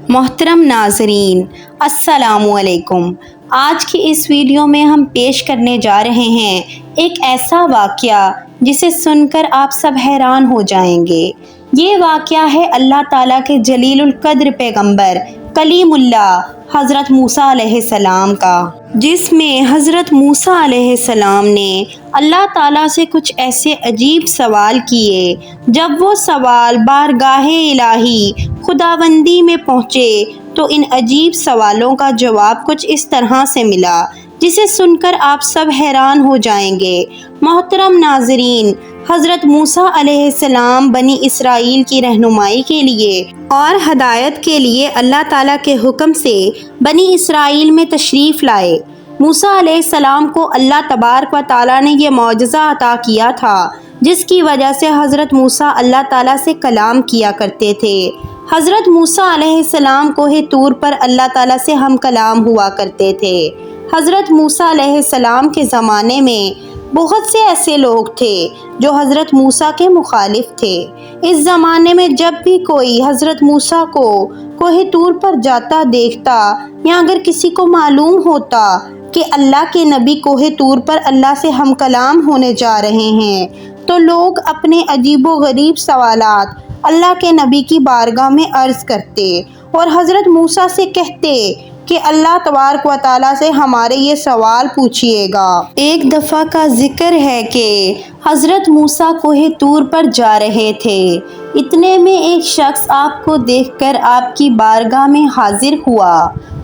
محترم ناظرین، السلام علیکم۔ آج کی اس ویڈیو میں ہم پیش کرنے جا رہے ہیں ایک ایسا واقعہ جسے سن کر آپ سب حیران ہو جائیں گے۔ یہ واقعہ ہے اللہ تعالیٰ کے جلیل القدر پیغمبر کلیم اللہ حضرت موسیٰ علیہ السلام کا، جس میں حضرت موسیٰ علیہ السلام نے اللہ تعالیٰ سے کچھ ایسے عجیب سوال کیے۔ جب وہ سوال بارگاہ الہی خداوندی میں پہنچے تو ان عجیب سوالوں کا جواب کچھ اس طرح سے ملا جسے سن کر آپ سب حیران ہو جائیں گے۔ محترم ناظرین، حضرت موسیٰ علیہ السلام بنی اسرائیل کی رہنمائی کے لیے اور ہدایت کے لیے اللہ تعالیٰ کے حکم سے بنی اسرائیل میں تشریف لائے۔ موسیٰ علیہ السلام کو اللہ تبارک و تعالیٰ نے یہ معجزہ عطا کیا تھا جس کی وجہ سے حضرت موسیٰ اللہ تعالیٰ سے کلام کیا کرتے تھے۔ حضرت موسیٰ علیہ السلام کوہ طور پر اللہ تعالیٰ سے ہم کلام ہوا کرتے تھے۔ حضرت موسیٰ علیہ السلام کے زمانے میں بہت سے ایسے لوگ تھے جو حضرت موسیٰ کے مخالف تھے۔ اس زمانے میں جب بھی کوئی حضرت موسیٰ کو کوہ طور پر جاتا دیکھتا یا اگر کسی کو معلوم ہوتا کہ اللہ کے نبی کوہ طور پر اللہ سے ہم کلام ہونے جا رہے ہیں تو لوگ اپنے عجیب و غریب سوالات اللہ کے نبی کی بارگاہ میں عرض کرتے اور حضرت موسیٰ سے کہتے کہ اللہ تبارک و تعالیٰ سے ہمارے یہ سوال پوچھئے گا۔ ایک دفعہ کا ذکر ہے کہ حضرت موسیٰ کوہ طور پر جا رہے تھے۔ اتنے میں ایک شخص آپ کو دیکھ کر آپ کی بارگاہ میں حاضر ہوا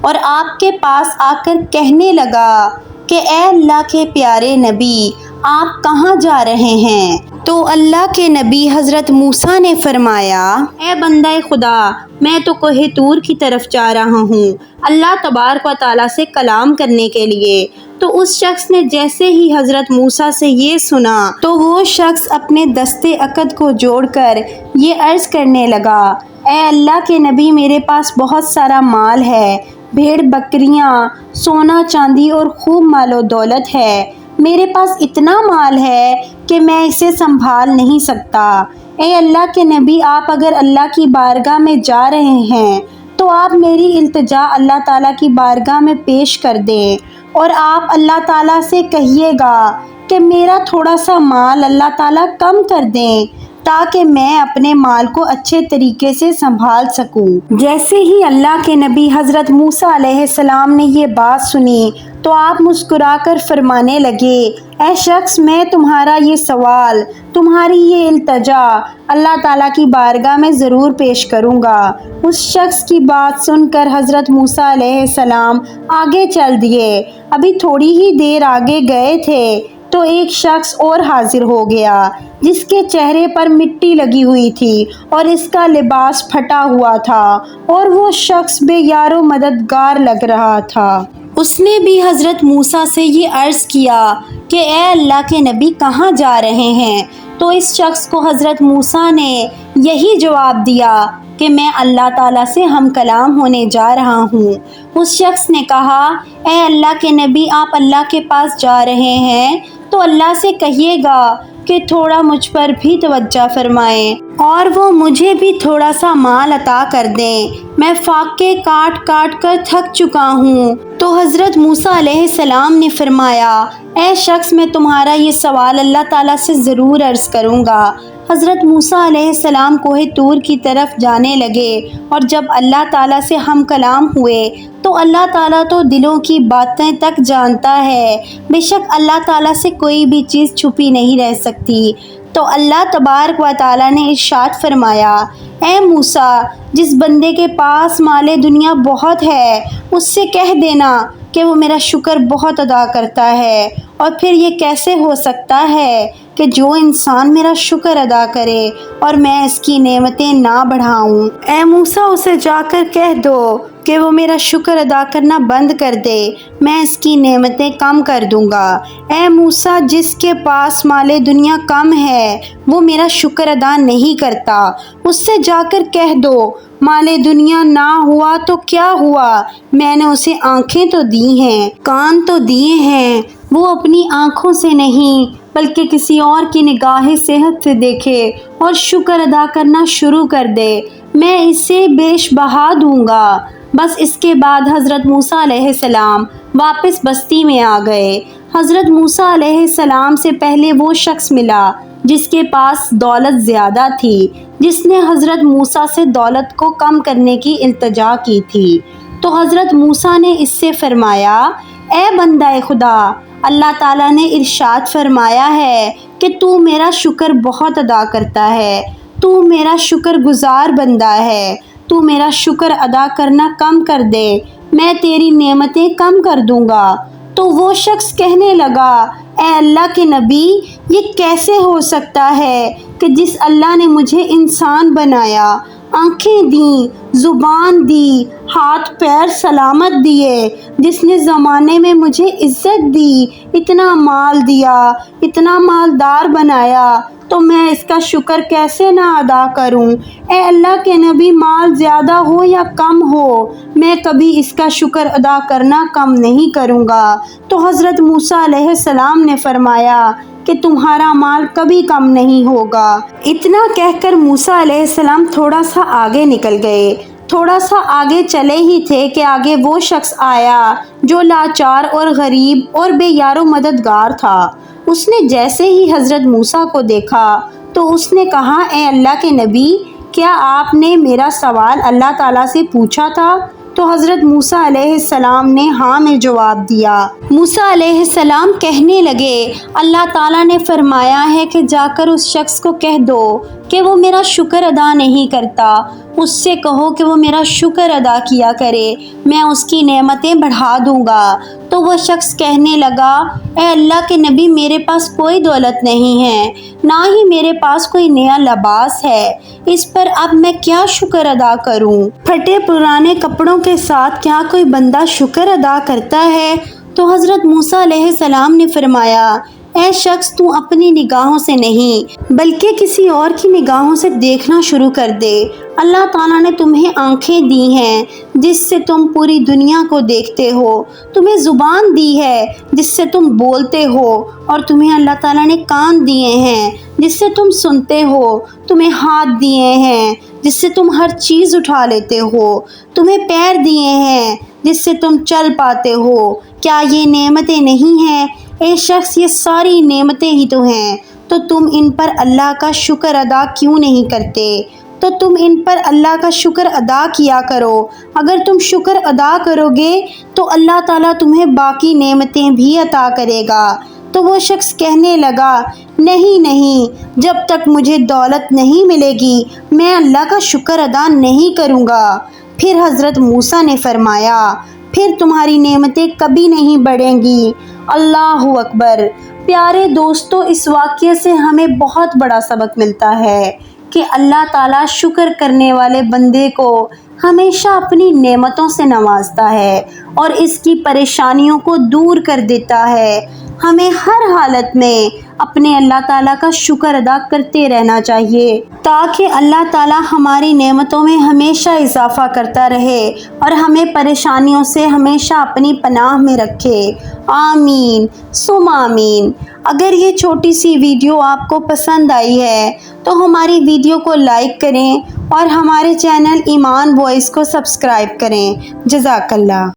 اور آپ کے پاس آ کر کہنے لگا کہ اے اللہ کے پیارے نبی، آپ کہاں جا رہے ہیں؟ تو اللہ کے نبی حضرت موسیٰ نے فرمایا، اے بندہ خدا، میں تو کوہ طور کی طرف جا رہا ہوں اللہ تبارک و تعالیٰ سے کلام کرنے کے لیے۔ تو اس شخص نے جیسے ہی حضرت موسیٰ سے یہ سنا تو وہ شخص اپنے دستے عقد کو جوڑ کر یہ عرض کرنے لگا، اے اللہ کے نبی، میرے پاس بہت سارا مال ہے، بھیڑ بکریاں، سونا چاندی اور خوب مال و دولت ہے۔ میرے پاس اتنا مال ہے کہ میں اسے سنبھال نہیں سکتا۔ اے اللہ کے نبی، آپ اگر اللہ کی بارگاہ میں جا رہے ہیں تو آپ میری التجا اللہ تعالیٰ کی بارگاہ میں پیش کر دیں اور آپ اللہ تعالیٰ سے کہیے گا کہ میرا تھوڑا سا مال اللہ تعالیٰ کم کر دیں تاکہ میں اپنے مال کو اچھے طریقے سے سنبھال سکوں۔ جیسے ہی اللہ کے نبی حضرت موسیٰ علیہ السلام نے یہ بات سنی تو آپ مسکرا کر فرمانے لگے، اے شخص، میں تمہارا یہ سوال، تمہاری یہ التجا اللہ تعالیٰ کی بارگاہ میں ضرور پیش کروں گا۔ اس شخص کی بات سن کر حضرت موسیٰ علیہ السلام آگے چل دیے۔ ابھی تھوڑی ہی دیر آگے گئے تھے تو ایک شخص اور حاضر ہو گیا جس کے چہرے پر مٹی لگی ہوئی تھی اور اس کا لباس پھٹا ہوا تھا اور وہ شخص بے یار و مددگار لگ رہا تھا۔ اس نے بھی حضرت موسیٰ سے یہ عرض کیا کہ اے اللہ کے نبی، کہاں جا رہے ہیں؟ تو اس شخص کو حضرت موسیٰ نے یہی جواب دیا کہ میں اللہ تعالیٰ سے ہم کلام ہونے جا رہا ہوں۔ اس شخص نے کہا، اے اللہ کے نبی، آپ اللہ کے پاس جا رہے ہیں تو اللہ سے کہیے گا کہ تھوڑا مجھ پر بھی توجہ فرمائیں اور وہ مجھے بھی تھوڑا سا مال عطا کر دیں، میں فاقے کاٹ کاٹ کر تھک چکا ہوں۔ تو حضرت موسیٰ علیہ السلام نے فرمایا، اے شخص، میں تمہارا یہ سوال اللہ تعالیٰ سے ضرور عرض کروں گا۔ حضرت موسیٰ علیہ السلام کوہ طور کی طرف جانے لگے اور جب اللہ تعالیٰ سے ہم کلام ہوئے تو اللہ تعالیٰ تو دلوں کی باتیں تک جانتا ہے، بے شک اللہ تعالیٰ سے کوئی بھی چیز چھپی نہیں رہ سکتی۔ تو اللہ تبارک و تعالیٰ نے ارشاد فرمایا، اے موسیٰ، جس بندے کے پاس مال دنیا بہت ہے اس سے کہہ دینا کہ وہ میرا شکر بہت ادا کرتا ہے، اور پھر یہ کیسے ہو سکتا ہے کہ جو انسان میرا شکر ادا کرے اور میں اس کی نعمتیں نہ بڑھاؤں۔ اے موسیٰ، اسے جا کر کہہ دو کہ وہ میرا شکر ادا کرنا بند کر دے، میں اس کی نعمتیں کم کر دوں گا۔ اے موسیٰ، جس کے پاس مال دنیا کم ہے وہ میرا شکر ادا نہیں کرتا، اس سے جا کر کہہ دو مال دنیا نہ ہوا تو کیا ہوا، میں نے اسے آنکھیں تو دی ہیں، کان تو دیے ہیں، وہ اپنی آنکھوں سے نہیں بلکہ کسی اور کی نگاہ صحت سے دیکھے اور شکر ادا کرنا شروع کر دے، میں اسے بیش بہا دوں گا۔ بس اس کے بعد حضرت موسیٰ علیہ السلام واپس بستی میں آ گئے۔ حضرت موسیٰ علیہ السلام سے پہلے وہ شخص ملا جس کے پاس دولت زیادہ تھی، جس نے حضرت موسیٰ سے دولت کو کم کرنے کی التجا کی تھی۔ تو حضرت موسیٰ نے اس سے فرمایا، اے بندہ خدا، اللہ تعالیٰ نے ارشاد فرمایا ہے کہ تو میرا شکر بہت ادا کرتا ہے، تو میرا شکر گزار بندہ ہے، تو میرا شکر ادا کرنا کم کر دے، میں تیری نعمتیں کم کر دوں گا۔ تو وہ شخص کہنے لگا، اے اللہ کے نبی، یہ کیسے ہو سکتا ہے کہ جس اللہ نے مجھے انسان بنایا، آنکھیں دیں، زبان دی، ہاتھ پیر سلامت دیے، جس نے زمانے میں مجھے عزت دی، اتنا مال دیا، اتنا مالدار بنایا، تو میں اس کا شکر کیسے نہ ادا کروں؟ اے اللہ کے نبی، مال زیادہ ہو یا کم ہو، میں کبھی اس کا شکر ادا کرنا کم نہیں کروں گا۔ تو حضرت موسیٰ علیہ السلام نے فرمایا کہ تمہارا مال کبھی کم نہیں ہوگا۔ اتنا کہہ کر موسیٰ علیہ السلام تھوڑا سا آگے نکل گئے۔ تھوڑا سا آگے چلے ہی تھے کہ آگے وہ شخص آیا جو لاچار اور غریب اور بے یار و مددگار تھا۔ اس نے جیسے ہی حضرت موسیٰ کو دیکھا تو اس نے کہا، اے اللہ کے نبی، کیا آپ نے میرا سوال اللہ تعالیٰ سے پوچھا تھا؟ تو حضرت موسیٰ علیہ السلام نے ہاں میں جواب دیا۔ موسیٰ علیہ السلام کہنے لگے، اللہ تعالیٰ نے فرمایا ہے کہ جا کر اس شخص کو کہہ دو کہ وہ میرا شکر ادا نہیں کرتا، اس سے کہو کہ وہ میرا شکر ادا کیا کرے، میں اس کی نعمتیں بڑھا دوں گا۔ تو وہ شخص کہنے لگا، اے اللہ کے نبی، میرے پاس کوئی دولت نہیں ہے، نہ ہی میرے پاس کوئی نیا لباس ہے، اس پر اب میں کیا شکر ادا کروں؟ پھٹے پرانے کپڑوں کے ساتھ کیا کوئی بندہ شکر ادا کرتا ہے؟ تو حضرت موسیٰ علیہ السلام نے فرمایا، اے شخص، تو اپنی نگاہوں سے نہیں بلکہ کسی اور کی نگاہوں سے دیکھنا شروع کر دے۔ اللہ تعالیٰ نے تمہیں آنکھیں دی ہیں جس سے تم پوری دنیا کو دیکھتے ہو، تمہیں زبان دی ہے جس سے تم بولتے ہو، اور تمہیں اللہ تعالیٰ نے کان دیے ہیں جس سے تم سنتے ہو، تمہیں ہاتھ دیے ہیں جس سے تم ہر چیز اٹھا لیتے ہو، تمہیں پیر دیے ہیں جس سے تم چل پاتے ہو۔ کیا یہ نعمتیں نہیں ہیں؟ اے شخص، یہ ساری نعمتیں ہی تو ہیں، تو تم ان پر اللہ کا شکر ادا کیوں نہیں کرتے؟ تو تم ان پر اللہ کا شکر ادا کیا کرو۔ اگر تم شکر ادا کرو گے تو اللہ تعالیٰ تمہیں باقی نعمتیں بھی عطا کرے گا۔ تو وہ شخص کہنے لگا، نہیں نہیں، جب تک مجھے دولت نہیں ملے گی میں اللہ کا شکر ادا نہیں کروں گا۔ پھر حضرت موسیٰ نے فرمایا، پھر تمہاری نعمتیں کبھی نہیں بڑھیں گی۔ اللہ اکبر۔ پیارے دوستو، اس واقعے سے ہمیں بہت بڑا سبق ملتا ہے کہ اللہ تعالیٰ شکر کرنے والے بندے کو ہمیشہ اپنی نعمتوں سے نوازتا ہے اور اس کی پریشانیوں کو دور کر دیتا ہے۔ ہمیں ہر حالت میں اپنے اللہ تعالیٰ کا شکر ادا کرتے رہنا چاہیے تاکہ اللہ تعالیٰ ہماری نعمتوں میں ہمیشہ اضافہ کرتا رہے اور ہمیں پریشانیوں سے ہمیشہ اپنی پناہ میں رکھے۔ آمین ثم آمین۔ اگر یہ چھوٹی سی ویڈیو آپ کو پسند آئی ہے تو ہماری ویڈیو کو لائک کریں اور ہمارے چینل ایمان وائس کو سبسکرائب کریں۔ جزاک اللہ۔